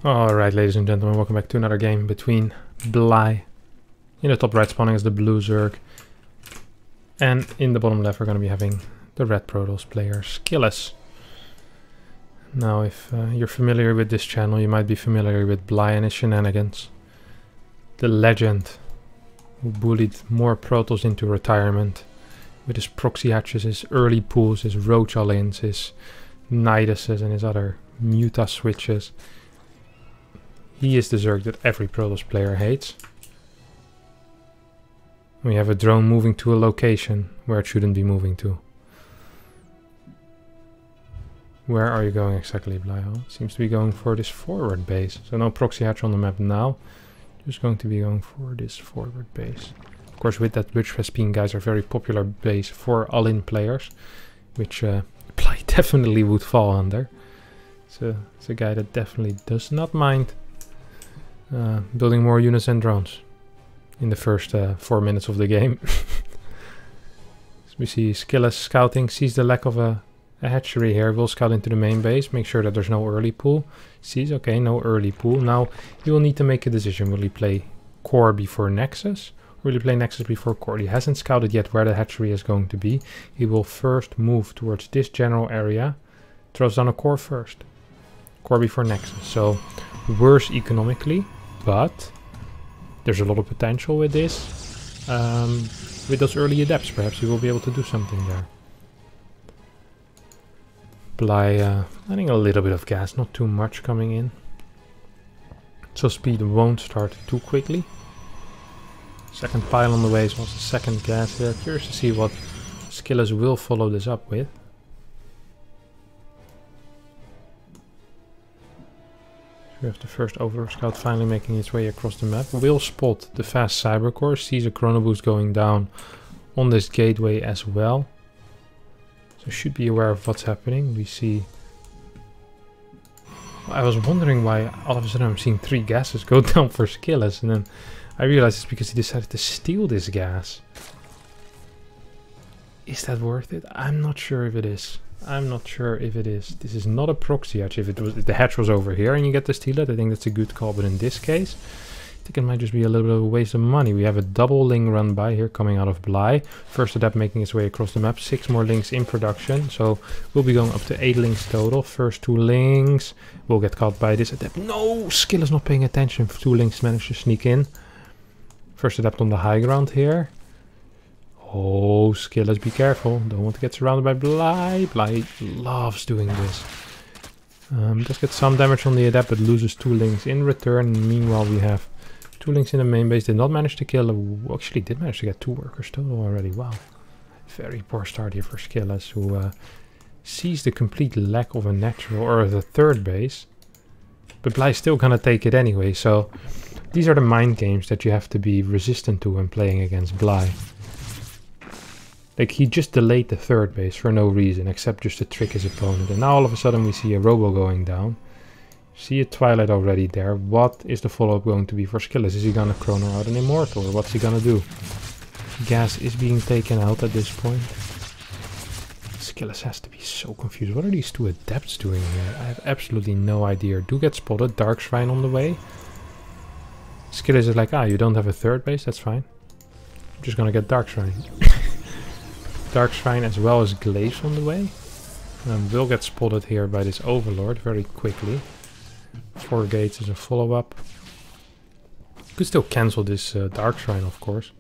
Alright, ladies and gentlemen, welcome back to another game between Bly. In the top right spawning is the blue Zerg. And in the bottom left we're going to be having the red Protoss player, Skillous. Now, if you're familiar with this channel, you might be familiar with Bly and his shenanigans. The legend who bullied more Protoss into retirement with his proxy hatches, his early pulls, his roach all-ins, his Niduses and his other Muta switches. He is the Zerg that every Protoss player hates. We have a drone moving to a location where it shouldn't be moving to. Where are you going exactly, Bly? Seems to be going for this forward base. So no proxy hatch on the map now. Just going to be going for this forward base. Of course, with that, Bridge Vespine guys are very popular base for all-in players, which Bly definitely would fall under. So it's a guy that definitely does not mind building more units and drones in the first 4 minutes of the game. So we see Skillous scouting, sees the lack of a hatchery here, will scout into the main base, make sure that there's no early pool. Sees, okay, no early pool. Now he will need to make a decision. Will he play core before Nexus? Or will he play Nexus before core? He hasn't scouted yet where the hatchery is going to be. He will first move towards this general area, throws down a core first. Core before Nexus. So worse economically, but there's a lot of potential with this. With those early adepts, perhaps he will be able to do something there. Bly adding a little bit of gas, not too much coming in. So speed won't start too quickly. Second pile on the way is also second gas here. Curious to see what Skillous will follow this up with. We have the first Overlord Scout finally making its way across the map. Will spot the fast Cyber Core, sees a Chrono Boost going down on this gateway as well. So should be aware of what's happening. We see... I was wondering why all of a sudden I'm seeing 3 gases go down for Skillous, and then I realized it's because he decided to steal this gas. Is that worth it? I'm not sure if it is. I'm not sure if it is. This is not a proxy hatch. If the hatch was over here and you get to steal it, I think that's a good call. But in this case, I think it might just be a little bit of a waste of money. We have a double Ling run by here coming out of Bly. First adept making its way across the map. 6 more Lings in production. So we'll be going up to 8 Lings total. First 2 Lings will get caught by this adept. No! Skill is not paying attention. 2 Lings managed to sneak in. First adept on the high ground here. Oh, Skillous, be careful. Don't want to get surrounded by Bly. Bly loves doing this. Does get some damage on the adept, but loses 2 Lings in return. Meanwhile, we have 2 Lings in the main base. Did not manage to kill. Actually, did manage to get 2 workers total already. Wow. Very poor start here for Skillous, who sees the complete lack of a natural or the third base. But Bly's still gonna take it anyway. So these are the mind games that you have to be resistant to when playing against Bly. Like, he just delayed the third base for no reason, except just to trick his opponent. And now all of a sudden we see a Robo going down. See a Twilight already there. What is the follow-up going to be for Skillous? Is he gonna Chrono out an Immortal, or what's he gonna do? Gas is being taken out at this point. Skillous has to be so confused. What are these 2 adepts doing here? I have absolutely no idea. Do get spotted. Dark Shrine on the way. Skillous is like, you don't have a third base? That's fine. I'm just gonna get Dark Shrine. Dark Shrine as well as Glaives on the way. Will get spotted here by this Overlord very quickly. 4 gates as a follow-up. Could still cancel this Dark Shrine, of course.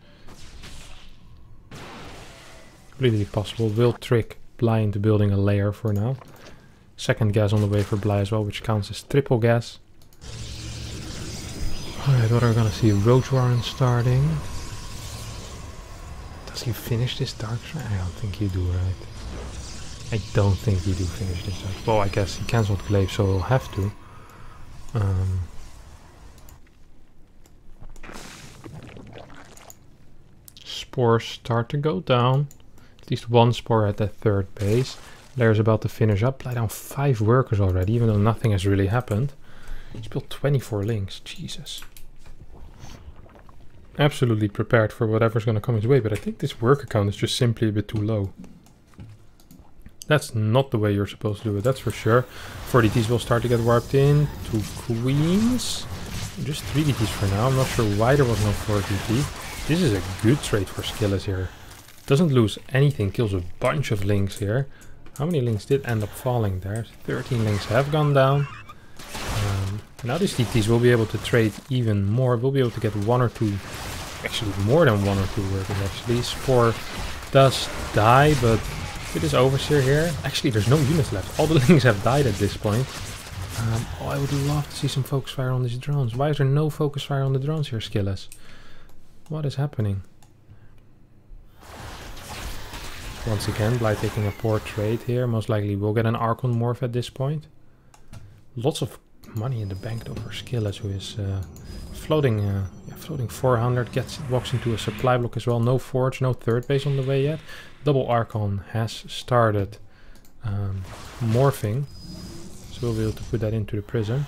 Completely possible. Will trick Bly into building a lair for now. Second gas on the way for Bly as well, which counts as triple gas. Alright, what are we gonna see? Roach Warren starting. Does he finish this Dark Shrine? I don't think you do, right? I don't think you do finish this Dark. Well, I guess he cancelled Glaive, so he'll have to. Spores start to go down. At least 1 spore at that third base. Lair's about to finish up. Lie down 5 workers already, even though nothing has really happened. He's built 24 Lings. Jesus. Absolutely prepared for whatever's going to come his way, but I think this worker count is just simply a bit too low. That's not the way you're supposed to do it, that's for sure. 4 DTs will start to get warped in. 2 queens. Just 3 DTs for now. I'm not sure why there was no 4 DT. This is a good trade for Skillous here. Doesn't lose anything, kills a bunch of links here. How many links did end up falling there? 13 links have gone down. Now these DTs will be able to trade even more. We'll be able to get 1 or 2, actually more than 1 or 2 workers actually. Spore does die, but with this Overseer here, actually there's no units left. All the links have died at this point. Oh, I would love to see some focus fire on these drones. Why is there no focus fire on the drones here, Skillous? What is happening? Once again, Bly taking a poor trade here. Most likely we'll get an Archon Morph at this point. Lots of money in the bank though for Skillous, who is floating 400, walks into a supply block as well. No forge, no third base on the way yet. Double Archon has started morphing, so we'll be able to put that into the prison.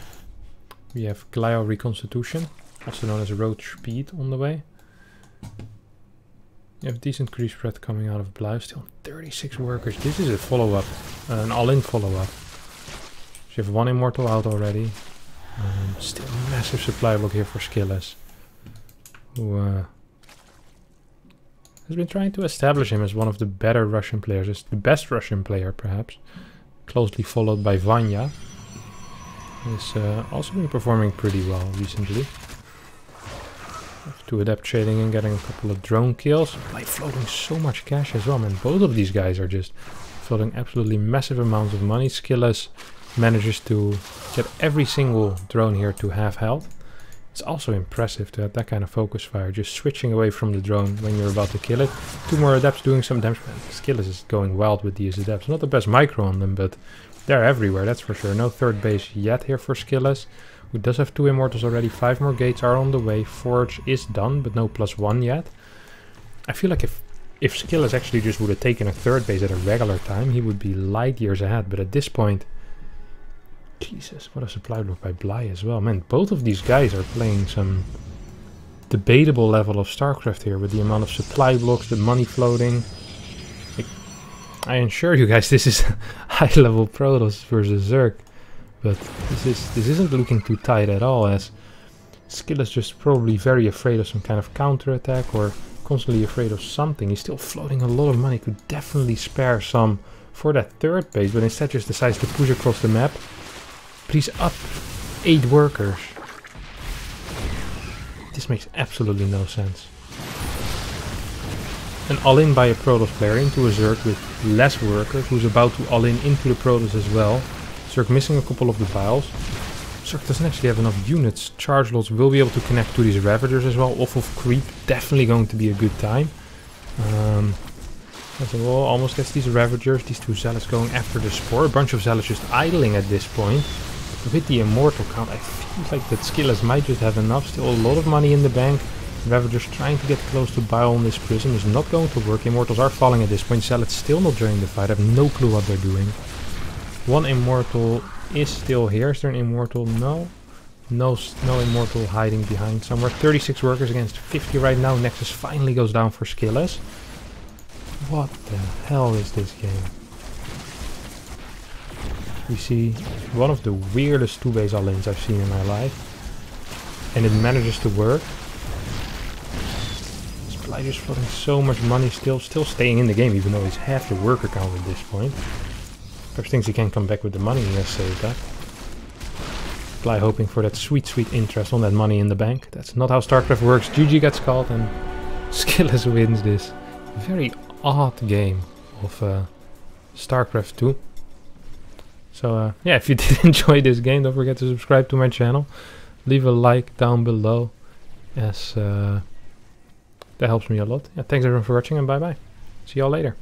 We have Glial Reconstitution, also known as Road Speed, on the way. You have decent creep spread coming out of Bly, still 36 workers. This is a follow-up, an all-in follow-up. So you have 1 Immortal out already. Still massive supply block here for Skillous, who has been trying to establish him as one of the better Russian players, as the best Russian player perhaps, closely followed by Vanya. He's also been performing pretty well recently. Have to adapt trading and getting a couple of drone kills. By floating so much cash as well, man. Both of these guys are just floating absolutely massive amounts of money. Skillous manages to get every single drone here to half health. It's also impressive to have that kind of focus fire, just switching away from the drone when you're about to kill it. 2 more adepts doing some damage. Man, Skillous is going wild with these adepts. Not the best micro on them, but they're everywhere, that's for sure. No third base yet here for Skillous, who does have 2 Immortals already. 5 more gates are on the way. Forge is done, but no +1 yet. I feel like if Skillous actually just would have taken a third base at a regular time, he would be light years ahead. But at this point, Jesus, what a supply block by Bly as well. Man, both of these guys are playing some debatable level of StarCraft here with the amount of supply blocks, the money floating. I assure you guys, this is high level Protoss versus Zerg. But this isn't looking too tight at all, as Skillous just probably very afraid of some kind of counterattack or constantly afraid of something. He's still floating a lot of money, could definitely spare some for that third base, but instead just decides to push across the map. Please up 8 workers. This makes absolutely no sense. An all-in by a Protoss player into a Zerg with less workers, who's about to all-in into the Protoss as well. Zerg missing a couple of the piles. Zerg doesn't actually have enough units. Charge lots will be able to connect to these Ravagers as well. Off of creep, definitely going to be a good time. Well, almost gets these Ravagers, these 2 Zealots going after the Spore. A bunch of Zealots just idling at this point. With the Immortal count, I feel like that Skillous might just have enough. Still a lot of money in the bank. Ravagers trying to get close to Bile on this prison is not going to work. Immortals are falling at this point. Zealots still not joining the fight. I have no clue what they're doing. 1 Immortal is still here. Is there an Immortal? No. No Immortal hiding behind somewhere. 36 workers against 50 right now. Nexus finally goes down for Skillous. What the hell is this game? We see one of the weirdest 2-base all-ins I've seen in my life. And it manages to work. Bly just floating so much money, still staying in the game, even though he's half the worker count at this point. Perhaps thinks he can come back with the money he has saved up. Bly hoping for that sweet interest on that money in the bank. That's not how StarCraft works. GG gets called and Skillous wins this very odd game of StarCraft 2. So yeah, if you did enjoy this game, don't forget to subscribe to my channel. Leave a like down below, as that helps me a lot. Yeah, thanks everyone for watching, and bye bye. See y'all later.